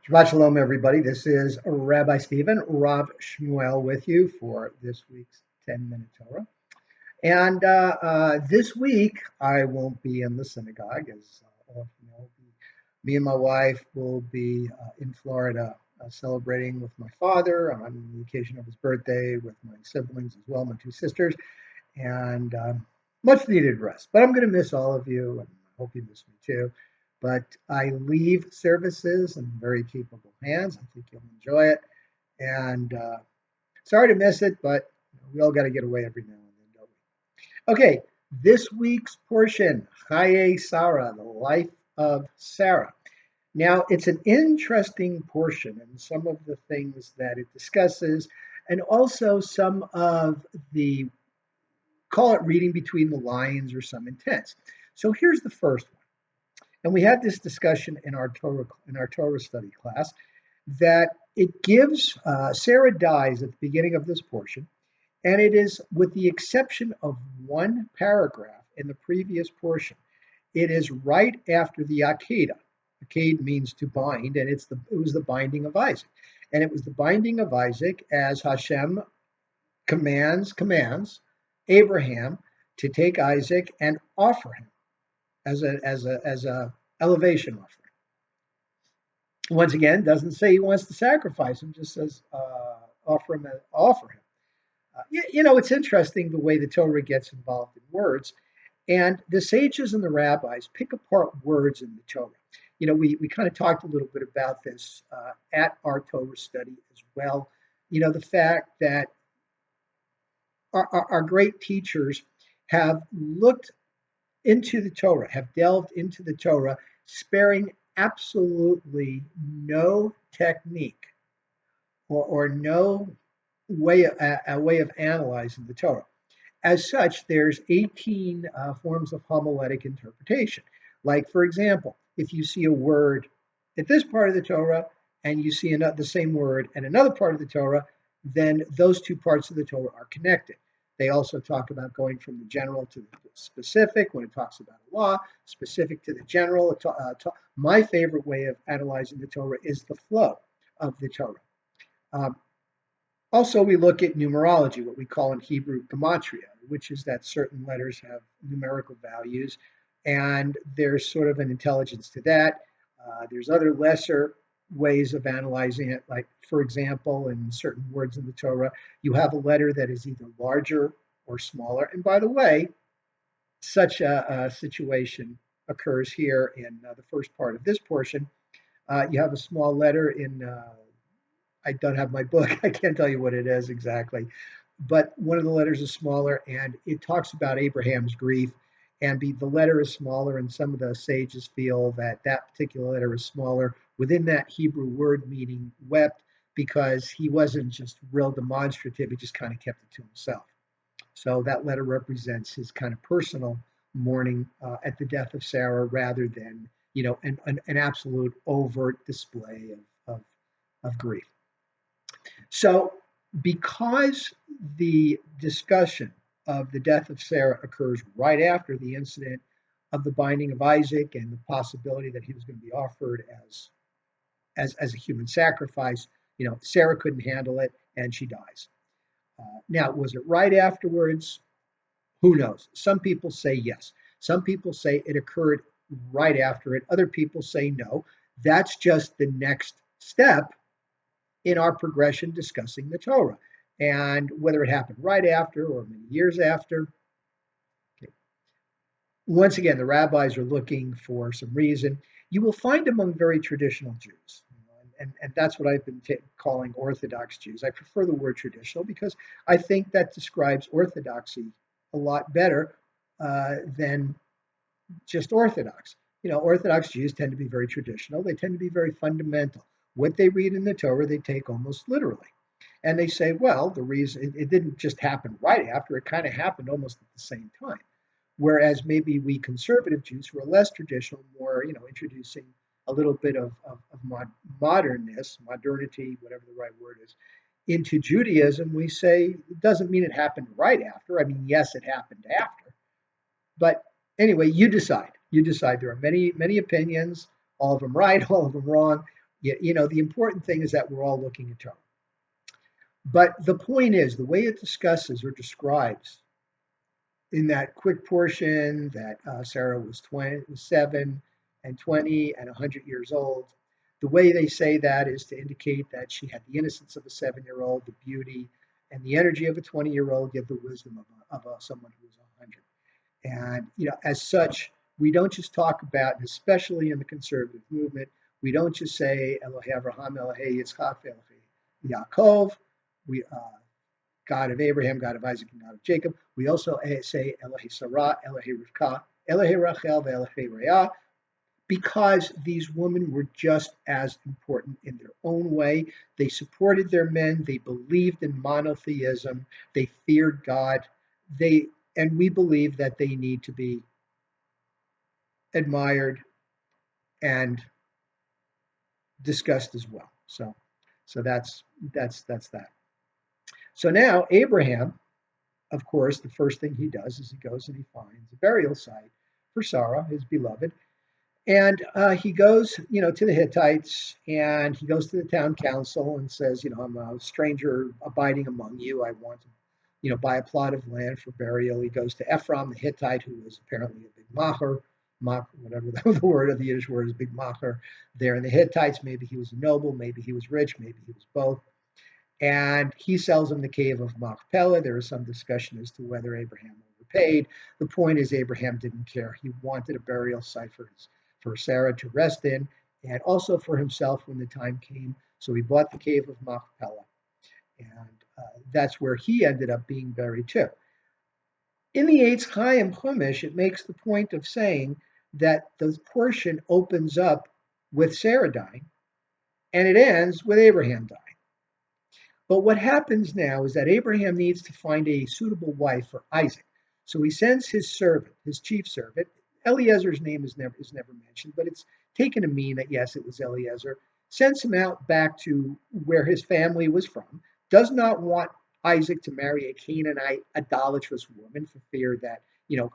Shabbat Shalom, everybody. This is Rabbi Stephen, Rav Shmuel, with you for this week's 10-minute Torah. And this week, I won't be in the synagogue, as all of you know. Me and my wife will be in Florida celebrating with my father on the occasion of his birthday, with my siblings as well, my two sisters, and much needed rest. But I'm going to miss all of you, and I hope you miss me too. But I leave services in very capable hands. I think you'll enjoy it. And sorry to miss it, but we all got to get away every now and then, don't we? Okay, this week's portion, Hayesara, the life of Sarah. Now, it's an interesting portion and some of the things that it discusses, and also some of the, call it reading between the lines or some intents. So here's the first one. And we had this discussion in our Torah study class that it gives Sarah dies at the beginning of this portion, and it is with the exception of one paragraph in the previous portion. It is right after the Akedah. Aked means to bind, and it was the binding of Isaac, and it was the binding of Isaac as Hashem commands Abraham to take Isaac and offer him as a elevation offering. Once again, doesn't say he wants to sacrifice him, just says offer him. It's interesting the way the Torah gets involved in words, and the sages and the rabbis pick apart words in the Torah. We kind of talked a little bit about this at our Torah study as well. The fact that our great teachers have looked into the Torah, have delved into the Torah, sparing absolutely no technique or no way a way of analyzing the Torah. As such, there's 18 forms of homiletic interpretation. Like, for example, if you see a word at this part of the Torah and you see the same word in another part of the Torah, then those two parts of the Torah are connected. They also talk about going from the general to the specific when it talks about a law, specific to the general. My favorite way of analyzing the Torah is the flow of the Torah. Also, we look at numerology, what we call in Hebrew gematria, which is that certain letters have numerical values, and there's sort of an intelligence to that. There's other lesser ways of analyzing it, like, for example, in certain words in the Torah, you have a letter that is either larger or smaller. And by the way, such a situation occurs here in the first part of this portion. You have a small letter in, I don't have my book, I can't tell you what it is exactly, but one of the letters is smaller, and it talks about Abraham's grief. And the letter is smaller, and some of the sages feel that that particular letter is smaller within that Hebrew word meaning wept, because he wasn't just real demonstrative, he just kind of kept it to himself. So that letter represents his kind of personal mourning at the death of Sarah, rather than an absolute overt display of grief. So because the discussion of the death of Sarah occurs right after the incident of the binding of Isaac and the possibility that he was going to be offered as a human sacrifice, Sarah couldn't handle it and she dies. Now, was it right afterwards? Who knows? Some people say yes. Some people say it occurred right after it. Other people say no. That's just the next step in our progression discussing the Torah. And whether it happened right after or many years after. Okay. Once again, the rabbis are looking for some reason. You will find among very traditional Jews, and that's what I've been calling Orthodox Jews. I prefer the word traditional because I think that describes orthodoxy a lot better than just Orthodox. Orthodox Jews tend to be very traditional. They tend to be very fundamental. What they read in the Torah, they take almost literally. And they say, well, the reason it didn't just happen right after, it kind of happened almost at the same time. Whereas maybe we conservative Jews who are less traditional, more, introducing a little bit of modernness, modernity, whatever the right word is, into Judaism, we say it doesn't mean it happened right after. I mean, yes, it happened after. But anyway, you decide. You decide. There are many, many opinions, all of them right, all of them wrong. The important thing is that we're all looking at Torah. But the point is, the way it discusses or describes in that quick portion that Sarah was 7 and 20 and 100 years old, the way they say that is to indicate that she had the innocence of a 7-year-old, the beauty and the energy of a 20-year-old, yet the wisdom of someone who was 100. And, as such, we don't just talk about, especially in the conservative movement, we don't just say Elohei Avraham, Elohei Yitzchak, Elohei Yaakov, we God of Abraham, God of Isaac, and God of Jacob. We also say Elohei Sarah, Elohei Rivka, Elohei Rachel, Elohei Reah, because these women were just as important in their own way. They supported their men. They believed in monotheism. They feared God. And we believe that they need to be admired and discussed as well. So that's that. So now Abraham, of course, the first thing he does is he goes and he finds a burial site for Sarah, his beloved. And he goes, to the Hittites, and he goes to the town council and says, I'm a stranger abiding among you. I want to, buy a plot of land for burial. He goes to Ephraim, the Hittite, who was apparently a big macher, whatever the word of the Yiddish word is, big macher. There in the Hittites, maybe he was a noble, maybe he was rich, maybe he was both. And he sells him the cave of Machpelah. There is some discussion as to whether Abraham overpaid. The point is, Abraham didn't care. He wanted a burial site for Sarah to rest in, and also for himself when the time came. So he bought the cave of Machpelah, and that's where he ended up being buried too. In the Eitz Chaim Chumash, it makes the point of saying that the portion opens up with Sarah dying, and it ends with Abraham dying. But what happens now is that Abraham needs to find a suitable wife for Isaac. So he sends his servant, his chief servant. Eliezer's name is never mentioned, but it's taken to mean that, yes, it was Eliezer. Sends him out back to where his family was from. Does not want Isaac to marry a Canaanite idolatrous woman for fear that,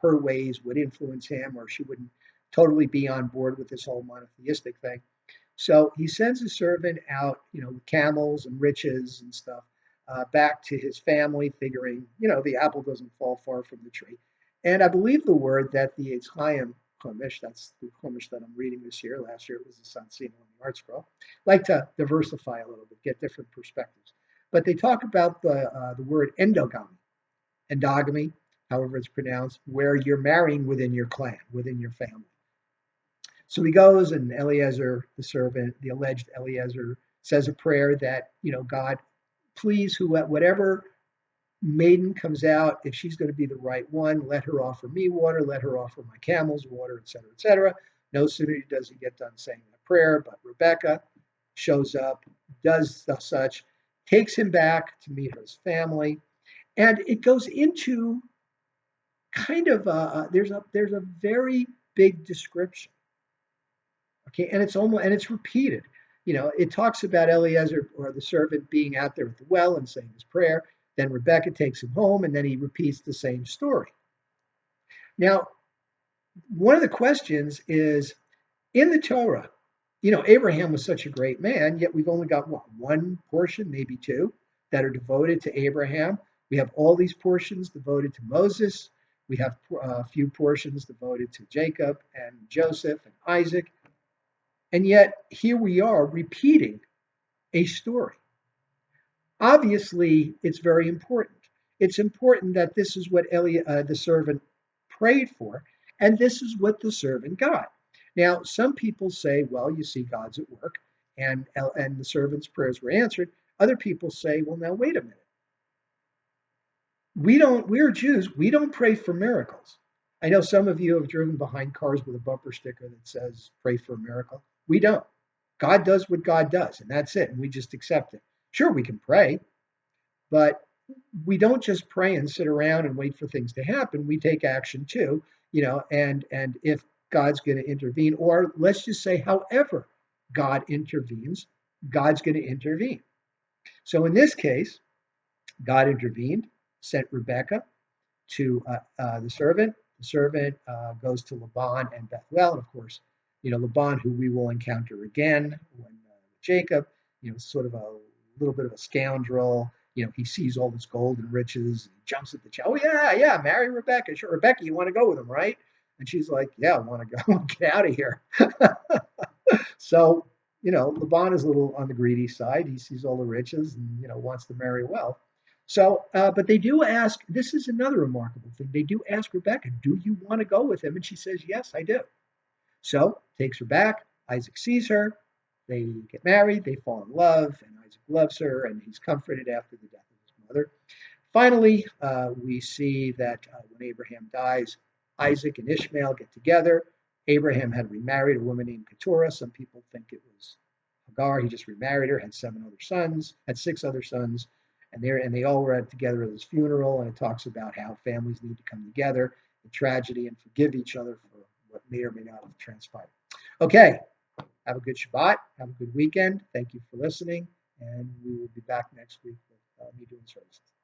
her ways would influence him or she wouldn't totally be on board with this whole monotheistic thing. So he sends a servant out, with camels and riches and stuff, back to his family, figuring, the apple doesn't fall far from the tree. And I believe the word that the Eitz Chaim Chumash, that's the Chumash that I'm reading this year. Last year it was the Sansino on the Art Scroll. Like to diversify a little bit, get different perspectives. But they talk about the word endogamy, however it's pronounced, where you're marrying within your clan, within your family. So he goes, and Eliezer, the servant, the alleged Eliezer, says a prayer that, God, please, whatever maiden comes out, if she's going to be the right one, let her offer me water, let her offer my camels water, etc., etc. No sooner does he get done saying that prayer, but Rebekah shows up, does such, takes him back to meet his family, and it goes into kind of there's a very big description. Okay, and it's repeated. It talks about Eliezer or the servant being out there at the well and saying his prayer. Then Rebekah takes him home, and then he repeats the same story. Now, one of the questions is in the Torah. Abraham was such a great man, yet we've only got one portion, maybe two, that are devoted to Abraham. We have all these portions devoted to Moses. We have a few portions devoted to Jacob and Joseph and Isaac. And yet, here we are repeating a story. Obviously, it's very important. It's important that this is what the servant prayed for, and this is what the servant got. Now, some people say, well, you see, God's at work, and the servant's prayers were answered. Other people say, well, now, wait a minute. We're Jews. We don't pray for miracles. I know some of you have driven behind cars with a bumper sticker that says, pray for a miracle. We don't. God does what God does, and that's it, and we just accept it. Sure, we can pray, but we don't just pray and sit around and wait for things to happen. We take action too, and if God's going to intervene, or let's just say, however God intervenes, God's going to intervene. So in this case, God intervened, sent Rebekah to the servant. The servant goes to Laban and Bethuel, and of course, Laban, who we will encounter again when Jacob, sort of a little bit of a scoundrel. He sees all this gold and riches, and he jumps at the child. Oh yeah, yeah, marry Rebekah. Sure, Rebekah, you want to go with him, right? And she's like, yeah, I want to go. Get out of here. So, Laban is a little on the greedy side. He sees all the riches and, wants to marry well. So, but they do ask, this is another remarkable thing. They do ask Rebekah, do you want to go with him? And she says, yes, I do. So takes her back. Isaac sees her. They get married. They fall in love, and Isaac loves her, and he's comforted after the death of his mother. Finally, we see that when Abraham dies, Isaac and Ishmael get together. Abraham had remarried a woman named Keturah. Some people think it was Hagar. He just remarried her, had 7 other sons, had 6 other sons, and they all were together at his funeral. And it talks about how families need to come together in tragedy and forgive each other for what may or may not have transpired. Okay, have a good Shabbat. Have a good weekend. Thank you for listening, and we will be back next week with me doing services.